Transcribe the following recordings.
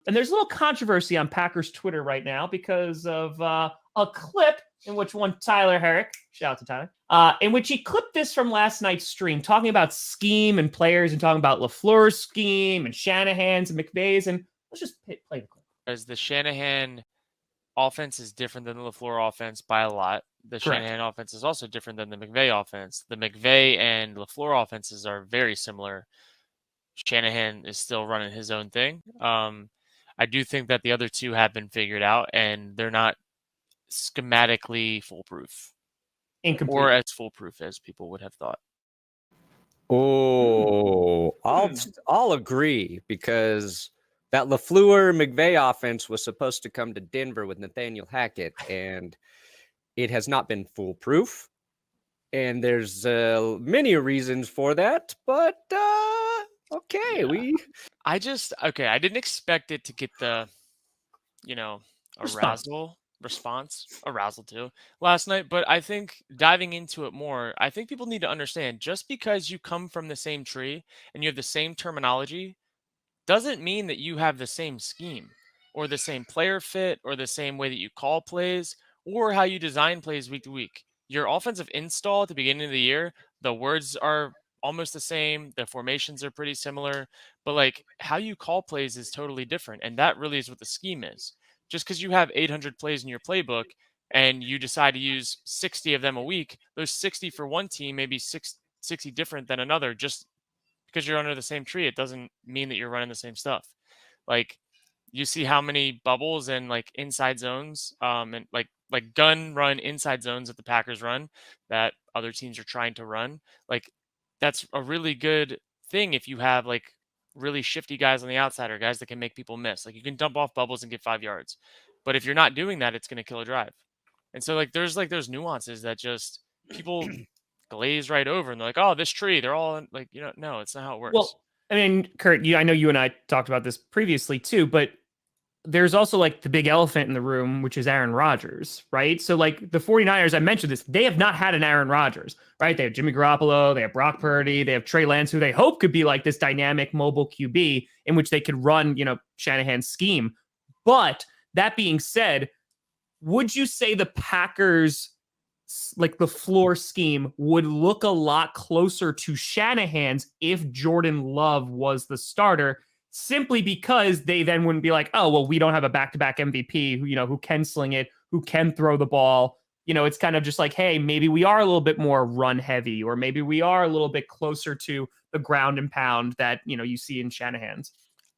And there's a little controversy on Packers Twitter right now because of a clip in which one Tyler Herrick, shout out to Tyler, in which he clipped this from last night's stream, talking about scheme and players and talking about LaFleur's scheme and Shanahan's and McVay's. And let's just play the clip. As the Shanahan offense is different than the LaFleur offense by a lot. The Correct. Shanahan offense is also different than the McVay offense. The McVay and LaFleur offenses are very similar. Shanahan is still running his own thing. I do think that the other two have been figured out, and they're not schematically foolproof. Incomplete. Or as foolproof as people would have thought. Oh, I'll agree, because that LaFleur McVay offense was supposed to come to Denver with Nathaniel Hackett, and it has not been foolproof. And there's many reasons for that, but okay, yeah. I didn't expect it to get the, arousal too last night, but I think diving into it more, I think people need to understand, just because you come from the same tree and you have the same terminology doesn't mean that you have the same scheme or the same player fit or the same way that you call plays or how you design plays week to week. Your offensive install at the beginning of the year, the words are almost the same, the formations are pretty similar, but like how you call plays is totally different, and that really is what the scheme is. Just because you have 800 plays in your playbook and you decide to use 60 of them a week, those 60 for one team may be 60 different than another. Just because you're under the same tree, it doesn't mean that you're running the same stuff. Like, you see how many bubbles and like inside zones, and like gun run inside zones that the Packers run that other teams are trying to run. Like, that's a really good thing if you have like really shifty guys on the outside or guys that can make people miss. Like, you can dump off bubbles and get 5 yards. But if you're not doing that, it's going to kill a drive. And so there's nuances that just people glaze right over, and they're like, oh, this tree, they're all like, no, it's not how it works. Well, I mean, Kurt, I know you and I talked about this previously too, but there's also like the big elephant in the room, which is Aaron Rodgers, right? So like the 49ers, I mentioned this, they have not had an Aaron Rodgers, right? They have Jimmy Garoppolo, they have Brock Purdy, they have Trey Lance, who they hope could be like this dynamic mobile QB in which they could run, Shanahan's scheme. But that being said, would you say the Packers, like the floor scheme, would look a lot closer to Shanahan's if Jordan Love was the starter, simply because they then wouldn't be like, oh, well, we don't have a back-to-back MVP who can sling it, who can throw the ball. It's kind of just like, hey, maybe we are a little bit more run heavy, or maybe we are a little bit closer to the ground and pound that, you see in Shanahan's.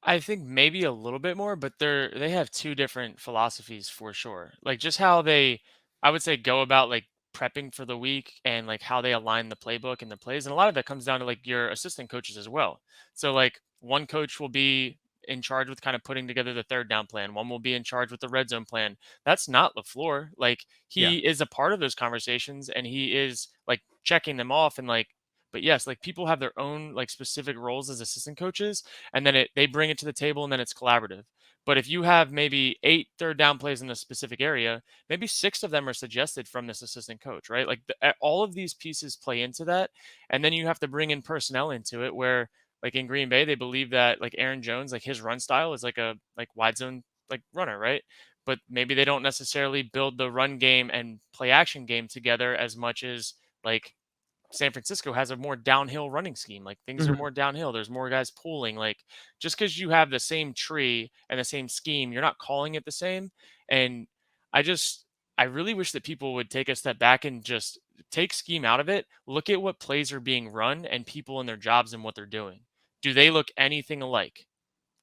I think maybe a little bit more, but they have two different philosophies for sure. Like, just how they, I would say, go about like prepping for the week and like how they align the playbook and the plays. And a lot of that comes down to like your assistant coaches as well. So like one coach will be in charge with kind of putting together the third down plan. One will be in charge with the red zone plan. That's not LaFleur. Like, he is a part of those conversations, and he is like checking them off, and like, but yes, like people have their own like specific roles as assistant coaches, and then they bring it to the table, and then it's collaborative. But if you have maybe 8 third down plays in a specific area, maybe 6 of them are suggested from this assistant coach, right? Like all of these pieces play into that. And then you have to bring in personnel into it, where like in Green Bay, they believe that like Aaron Jones, like his run style is like a wide zone like runner, right? But maybe they don't necessarily build the run game and play action game together as much as like San Francisco has a more downhill running scheme. Like, things are more downhill. There's more guys pulling. Like, just because you have the same tree and the same scheme, you're not calling it the same. And I really wish that people would take a step back and just take scheme out of it. Look at what plays are being run and people in their jobs and what they're doing. Do they look anything alike?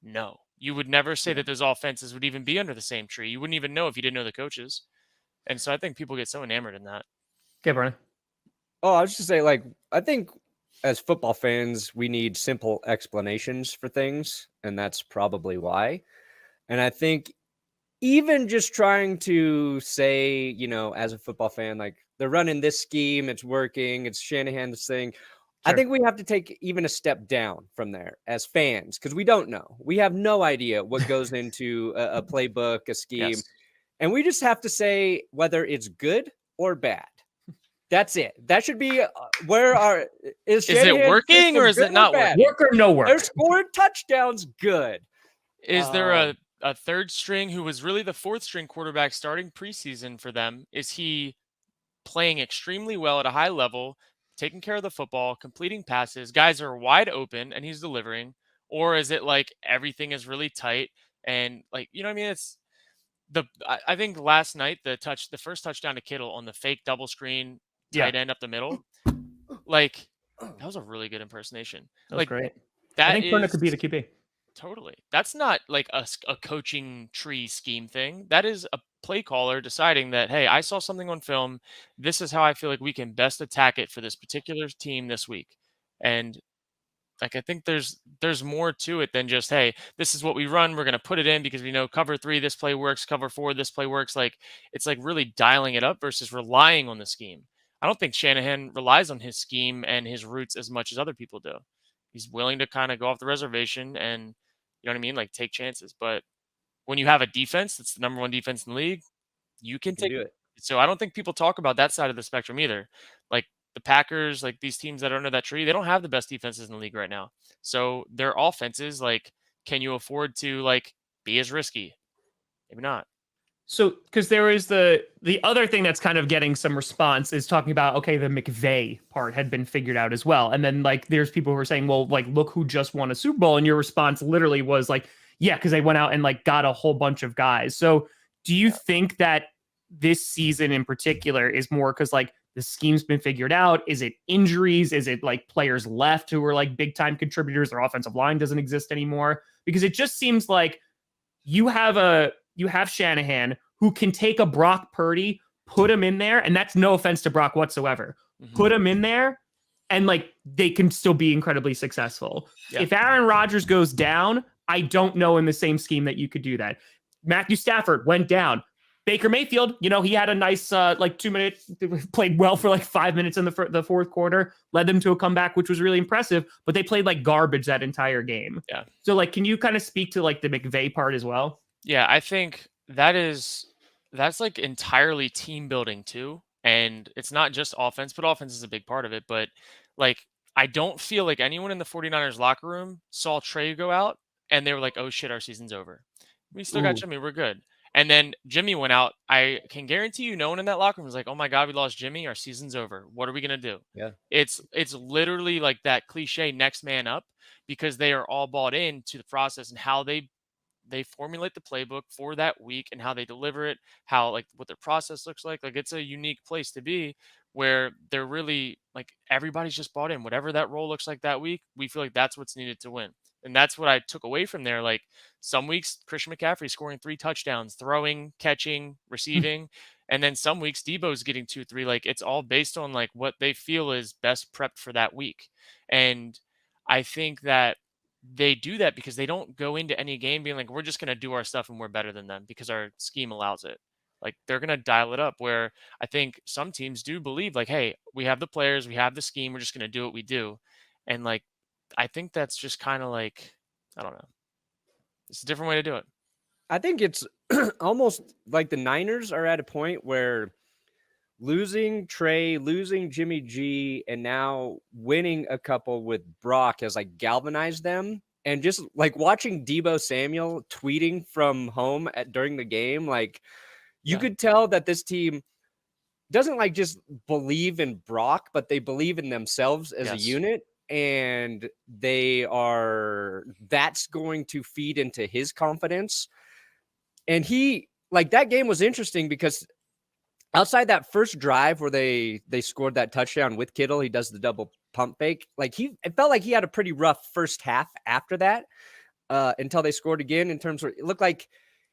No. You would never say that those offenses would even be under the same tree. You wouldn't even know if you didn't know the coaches. And so I think people get so enamored in that. Okay, Brian. Oh, I was just saying, like, I think as football fans, we need simple explanations for things, and that's probably why. And I think even just trying to say, as a football fan, like, they're running this scheme, it's working, it's Shanahan's thing. Sure. I think we have to take even a step down from there as fans, because we don't know. We have no idea what goes into a playbook, a scheme. Yes. And we just have to say whether it's good or bad. That's it. That should be where is it working or is it not working? Work or no work? They're scoring touchdowns. Good. Is there a a third string who was really the fourth string quarterback starting preseason for them? Is he playing extremely well at a high level, taking care of the football, completing passes, guys are wide open and he's delivering? Or is it like everything is really tight and like, you know what I mean? It's I think last night the first touchdown to Kittle on the fake double screen Yeah, tight end up the middle, like that was a really good impersonation. that was Like great. I that think Perna is could be the QB. totally. That's not like a coaching tree scheme thing. That is a play caller deciding that, hey, I saw something on film. This is how I feel like we can best attack it for this particular team this week. And like I think there's more to it than just, hey, this is what we run. We're gonna put it in because we know cover 3, this play works, cover 4, this play works. Like it's like really dialing it up versus relying on the scheme. I don't think Shanahan relies on his scheme and his roots as much as other people do. He's willing to kind of go off the reservation and you know what I mean, like take chances. But when you have a defense that's the number 1 defense in the league, you can You can take do it. it. So I don't think people talk about that side of the spectrum either. Like the Packers, like these teams that are under that tree, they don't have the best defenses in the league right now. So their offenses, like, can you afford to like be as risky? Maybe not. So, because there is the other thing that's kind of getting some response is talking about, okay, the McVay part had been figured out as well, and then like there's people who are saying, well, like look who just won a Super Bowl, and your response literally was like, yeah, because they went out and like got a whole bunch of guys. So, do you think that this season in particular is more because like the scheme's been figured out? Is it injuries? Is it like players left who are like big time contributors? Their offensive line doesn't exist anymore? Because it just seems like you have Shanahan who can take a Brock Purdy, put him in there, and that's no offense to Brock whatsoever. Put him in there, and like they can still be incredibly successful. Yeah. If Aaron Rodgers goes down, I don't know in the same scheme that you could do that. Matthew Stafford went down. Baker Mayfield, he had a nice like 2 minutes, played well for like 5 minutes in the fourth quarter, led them to a comeback, which was really impressive, but they played like garbage that entire game. Yeah. So like, can you kind of speak to like the McVay part as well? Yeah, I think that's like entirely team building too. And it's not just offense, but offense is a big part of it. But like, I don't feel like anyone in the 49ers locker room saw Trey go out and they were like, oh shit, our season's over. We still got Ooh. Jimmy, we're good. And then Jimmy went out. I can guarantee you no one in that locker room was like, oh my God, we lost Jimmy, our season's over. What are we gonna do? Yeah. It's literally like that cliche next man up because they are all bought in to the process and how they formulate the playbook for that week and how they deliver it, how like what their process looks like. Like it's a unique place to be where they're really like everybody's just bought in. Whatever that role looks like that week, we feel like that's what's needed to win. And that's what I took away from there. Like some weeks, Christian McCaffrey scoring 3 touchdowns, throwing, catching, receiving. And then some weeks, Debo's getting 2, 3. Like it's all based on like what they feel is best prepped for that week. And I think that they do that because they don't go into any game being like, we're just going to do our stuff and we're better than them because our scheme allows it. Like they're going to dial it up where I think some teams do believe like, hey, we have the players, we have the scheme, we're just going to do what we do. And like, I think that's just kind of like, I don't know. It's a different way to do it. I think it's almost like the Niners are at a point where losing Trey, losing Jimmy G, and now winning a couple with Brock has like galvanized them. And just like watching Debo Samuel tweeting from home during the game, like you could tell that this team doesn't like just believe in Brock, but they believe in themselves as a unit. And that's going to feed into his confidence. And that game was interesting because outside that first drive where they scored that touchdown with Kittle, he does the double pump fake. Like it felt like he had a pretty rough first half after that until they scored again. In terms of, it looked like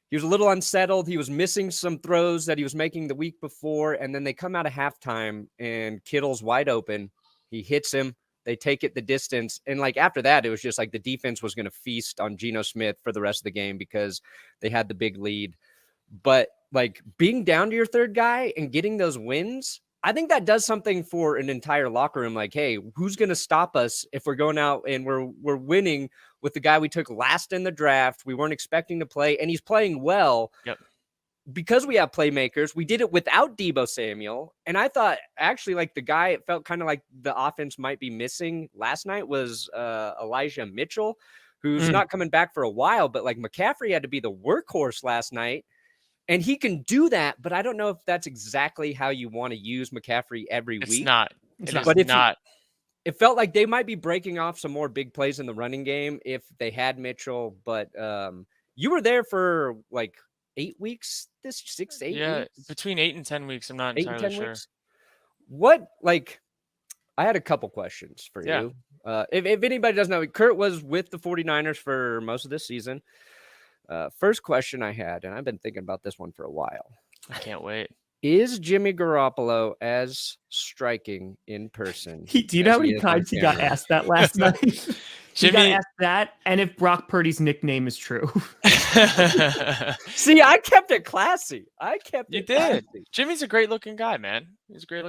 he was a little unsettled. He was missing some throws that he was making the week before, and then they come out of halftime and Kittle's wide open. He hits him. They take it the distance, and like after that, it was just like the defense was going to feast on Geno Smith for the rest of the game because they had the big lead. But like being down to your third guy and getting those wins, I think that does something for an entire locker room. Like, hey, who's going to stop us if we're going out and we're winning with the guy we took last in the draft? We weren't expecting to play, and he's playing well. Yep. Because we have playmakers. We did it without Debo Samuel. And I thought actually like the guy, it felt kind of like the offense might be missing last night was Elijah Mitchell, who's not coming back for a while, but like McCaffrey had to be the workhorse last night. And he can do that, but I don't know if that's exactly how you want to use McCaffrey every It's week. not. It's It not. is But if not. it felt like they might be breaking off some more big plays in the running game if they had Mitchell. But you were there for like 8 weeks, 6 to 8 Yeah, weeks? between 8 and 10 weeks. I'm not 8 and entirely 10 sure. weeks? What, like, I had a couple questions for Yeah. you. If anybody doesn't know, Kurt was with the 49ers for most of this season. First question I had, and I've been thinking about this one for a while. I can't wait. Is Jimmy Garoppolo as striking in person? Do you know as how many he is on times he got camera? asked that last night? He got Jimmy, asked that, and if Brock Purdy's nickname is true. See, I kept it classy. You did. Jimmy's a great looking guy, man. He's a great looking